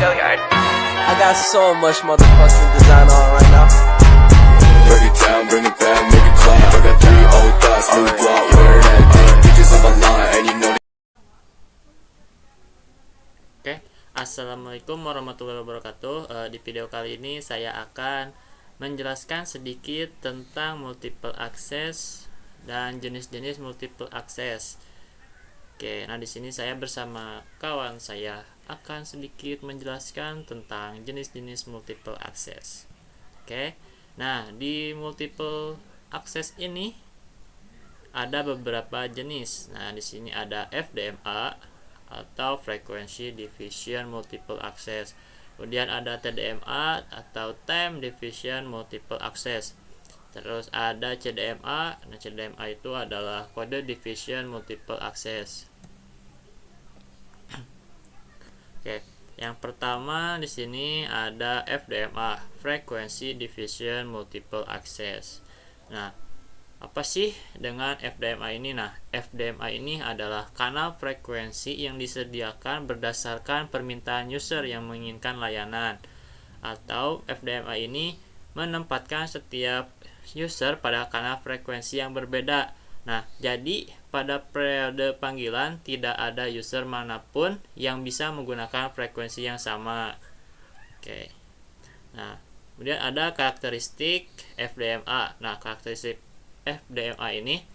I got so much motherfucking design on right now. Break it down, bring it back, make it clap. I got 3 old thoughts, new block, where that day. Bitches on my line, and you know. Oke, assalamualaikum warahmatullahi wabarakatuh. Di video kali ini saya akan menjelaskan sedikit tentang multiple access dan jenis-jenis multiple access. Oke, nah di sini saya bersama kawan saya akan sedikit menjelaskan tentang jenis-jenis multiple access. Oke, nah di multiple access ini ada beberapa jenis. Nah di sini ada FDMA atau Frequency Division Multiple Access. Kemudian ada TDMA atau Time Division Multiple Access. Terus ada CDMA. Nah, CDMA itu adalah Code Division Multiple Access. Oke, yang pertama di sini ada FDMA, Frequency Division Multiple Access. Nah, apa sih dengan FDMA ini? Nah, FDMA ini adalah kanal frekuensi yang disediakan berdasarkan permintaan user yang menginginkan layanan. Atau FDMA ini menempatkan setiap user pada kanal frekuensi yang berbeda. Nah, jadi pada periode panggilan tidak ada user manapun yang bisa menggunakan frekuensi yang sama. Oke. Nah, kemudian ada karakteristik FDMA. Nah, karakteristik FDMA ini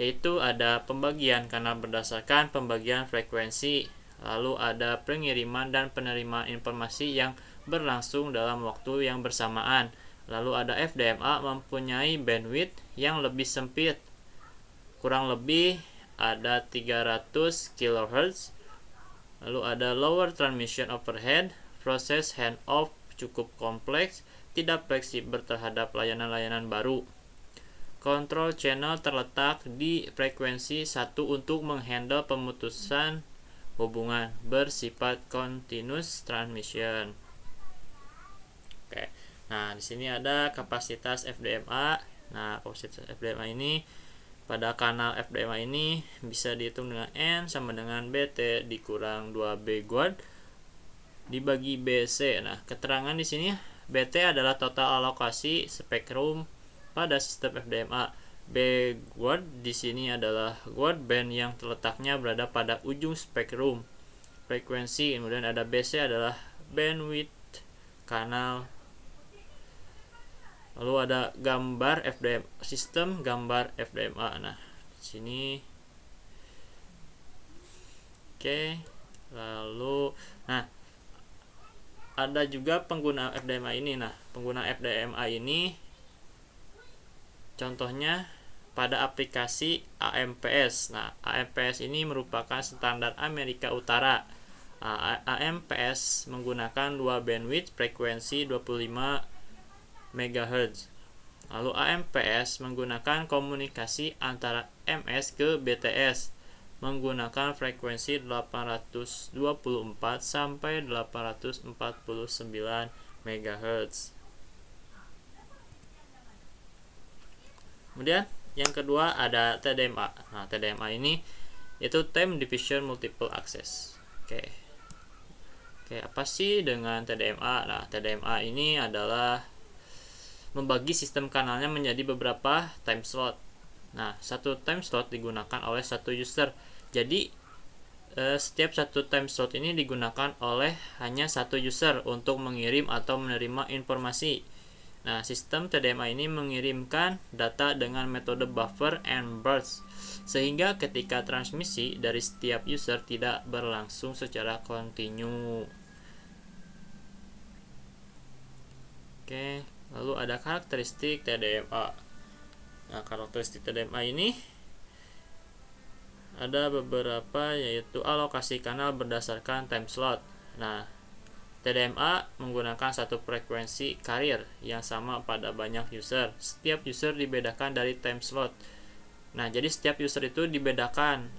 yaitu ada pembagian kanal berdasarkan pembagian frekuensi, lalu ada pengiriman dan penerimaan informasi yang berlangsung dalam waktu yang bersamaan, lalu ada FDMA mempunyai bandwidth yang lebih sempit, kurang lebih ada 300 kHz, lalu ada lower transmission overhead, proses handoff cukup kompleks, tidak fleksibel terhadap layanan-layanan baru. Control channel terletak di frekuensi 1 untuk menghandle pemutusan hubungan bersifat continuous transmission. Oke. Nah, di sini ada kapasitas FDMA. Nah, kapasitas FDMA ini pada kanal FDMA ini bisa dihitung dengan N sama dengan BT dikurang 2B guard dibagi BC. Nah, keterangan di sini BT adalah total alokasi spektrum pada sistem FDMA. B guard di sini adalah guard band yang terletaknya berada pada ujung spektrum frekuensi. Kemudian ada BC adalah bandwidth kanal. Lalu ada gambar FDMA, sistem gambar FDMA. Nah, di sini oke. Lalu ada juga pengguna FDMA ini. Nah, pengguna FDMA ini contohnya pada aplikasi AMPS. Nah, AMPS ini merupakan standar Amerika Utara. AMPS menggunakan 2 bandwidth frekuensi 25 MHz. Lalu AMPS menggunakan komunikasi antara MS ke BTS menggunakan frekuensi 824 sampai 849 MHz. Kemudian yang kedua ada TDMA. Nah, TDMA ini yaitu Time Division Multiple Access. Oke, apa sih dengan TDMA? Nah, TDMA ini adalah membagi sistem kanalnya menjadi beberapa time slot. Nah, satu time slot digunakan oleh satu user. Jadi setiap satu time slot ini digunakan oleh hanya satu user untuk mengirim atau menerima informasi. Nah, sistem TDMA ini mengirimkan data dengan metode buffer and burst, sehingga ketika transmisi dari setiap user tidak berlangsung secara kontinu. Oke, lalu ada karakteristik TDMA. Nah, karakteristik TDMA ini ada beberapa, yaitu alokasi kanal berdasarkan time slot. Nah, TDMA menggunakan satu frekuensi carrier yang sama pada banyak user. Setiap user dibedakan dari time slot. Nah, jadi setiap user itu dibedakan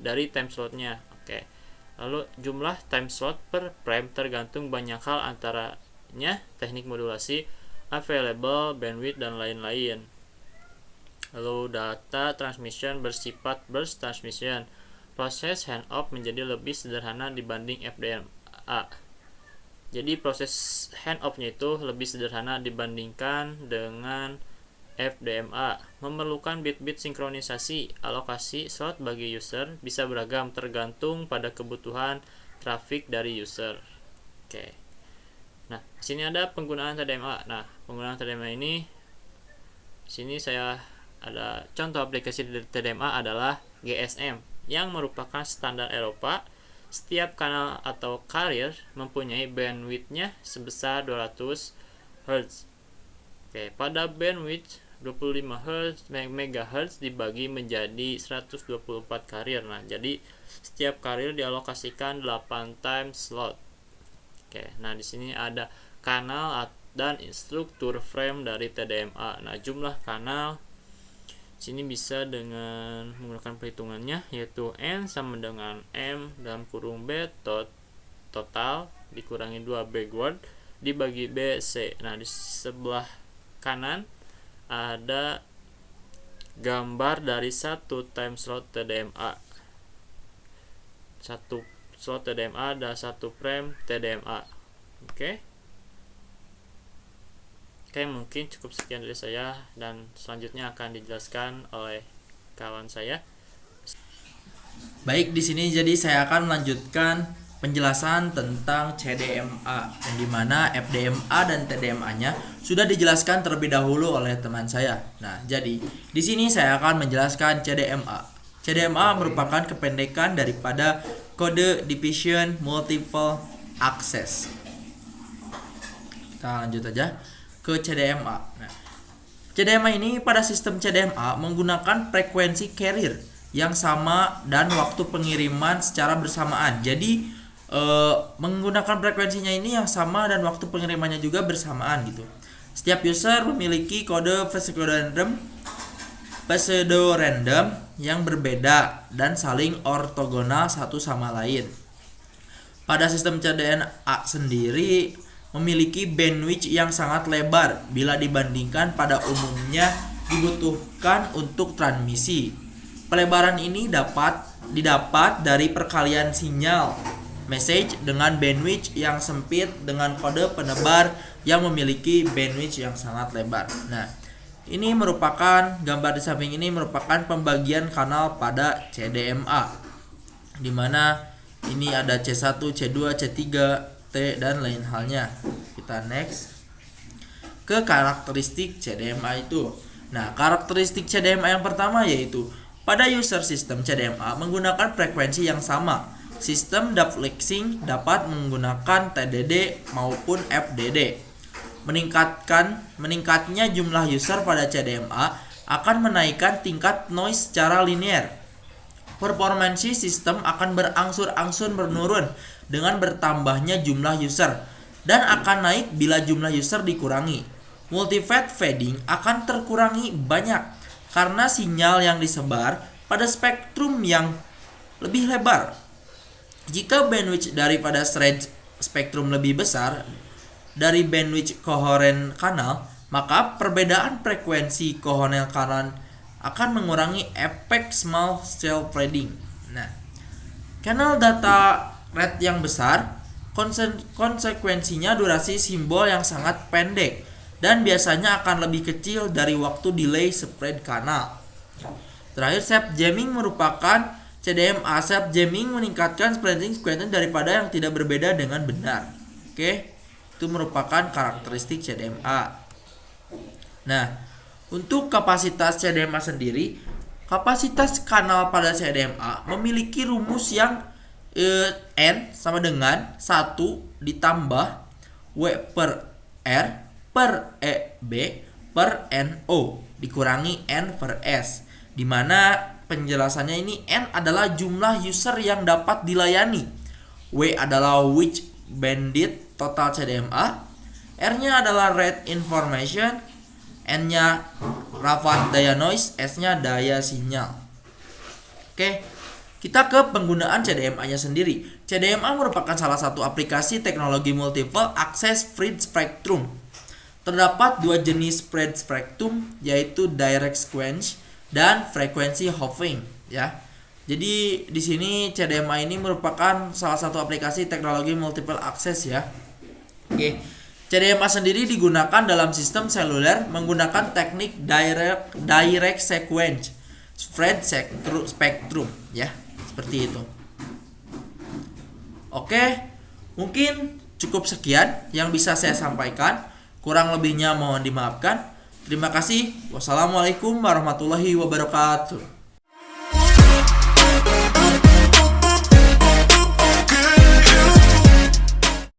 dari time slotnya. Oke. Lalu jumlah time slot per frame tergantung banyak hal, antaranya teknik modulasi, available, bandwidth, dan lain-lain. Lalu data transmission bersifat burst transmission. Proses handoff menjadi lebih sederhana dibanding FDMA. Jadi proses handoff-nya itu lebih sederhana dibandingkan dengan FDMA. Memerlukan bit-bit sinkronisasi. Alokasi slot bagi user bisa beragam tergantung pada kebutuhan traffic dari user. Oke. Nah, sini ada penggunaan TDMA. Nah, penggunaan TDMA ini sini saya ada contoh aplikasi dari TDMA adalah GSM yang merupakan standar Eropa. Setiap kanal atau carrier mempunyai bandwidth-nya sebesar 200 Hz. Oke, pada bandwidth 25 MHz dibagi menjadi 124 carrier. Nah, jadi setiap carrier dialokasikan 8 time slot. Oke, nah di sini ada kanal dan struktur frame dari TDMA. Nah, jumlah kanal sini bisa dengan menggunakan perhitungannya, yaitu N sama dengan M dalam kurung B total dikurangi 2 backward dibagi B C. Nah, di sebelah kanan ada gambar dari satu time slot TDMA. Satu slot TDMA ada satu frame TDMA. Oke, mungkin cukup sekian dari saya dan selanjutnya akan dijelaskan oleh kawan saya. Baik, di sini jadi saya akan melanjutkan penjelasan tentang CDMA, yang dimana FDMA dan TDMA-nya sudah dijelaskan terlebih dahulu oleh teman saya. Nah, jadi di sini saya akan menjelaskan CDMA. CDMA merupakan kependekan daripada Code Division Multiple Access. Kita lanjut aja ke CDMA. Nah, CDMA ini pada sistem CDMA menggunakan frekuensi carrier yang sama dan waktu pengiriman secara bersamaan. Jadi menggunakan frekuensinya ini yang sama dan waktu pengirimannya juga bersamaan gitu. Setiap user memiliki kode pseudo random yang berbeda dan saling ortogonal satu sama lain. Pada sistem CDMA sendiri memiliki bandwidth yang sangat lebar bila dibandingkan pada umumnya dibutuhkan untuk transmisi. Pelebaran ini didapat dari perkalian sinyal message dengan bandwidth yang sempit dengan kode penebar yang memiliki bandwidth yang sangat lebar. Nah, ini merupakan gambar di samping ini merupakan pembagian kanal pada CDMA, di mana ini ada C1, C2, C3, T dan lain halnya. Kita next ke karakteristik CDMA itu. Nah, karakteristik CDMA yang pertama yaitu pada user sistem CDMA menggunakan frekuensi yang sama. Sistem duplexing dapat menggunakan TDD maupun FDD. Meningkatnya jumlah user pada CDMA akan menaikkan tingkat noise secara linear. Performansi sistem akan berangsur-angsur menurun dengan bertambahnya jumlah user dan akan naik bila jumlah user dikurangi. Multivate fading akan terkurangi banyak karena sinyal yang disebar pada spektrum yang lebih lebar. Jika bandwidth daripada range spektrum lebih besar dari bandwidth kohoren kanal, maka perbedaan frekuensi kohoren kanal akan mengurangi efek small cell fading. Nah, kanal data rate yang besar konsekuensinya durasi simbol yang sangat pendek dan biasanya akan lebih kecil dari waktu delay spread kanal. Terakhir, shape jamming merupakan CDMA. Shape jamming meningkatkan spreading sequence daripada yang tidak berbeda dengan benar. Oke, itu merupakan karakteristik CDMA. Nah, untuk kapasitas CDMA sendiri, kapasitas kanal pada CDMA memiliki rumus yang N sama dengan 1 ditambah W per R per EB per NO dikurangi N per S, di mana penjelasannya ini N adalah jumlah user yang dapat dilayani, W adalah which bandwidth total CDMA, R-nya adalah rate information, N-nya Ravan daya noise, S-nya daya sinyal. Oke, kita ke penggunaan CDMA-nya sendiri. CDMA merupakan salah satu aplikasi teknologi multiple access spread spectrum. Terdapat dua jenis spread spectrum, yaitu direct sequence dan frekuensi hopping, ya. Jadi di sini CDMA ini merupakan salah satu aplikasi teknologi multiple access, ya. Oke. CDMA sendiri digunakan dalam sistem seluler menggunakan teknik direct sequence spread spectrum ya, seperti itu. Oke, mungkin cukup sekian yang bisa saya sampaikan. Kurang lebihnya mohon dimaafkan. Terima kasih. Wassalamualaikum warahmatullahi wabarakatuh.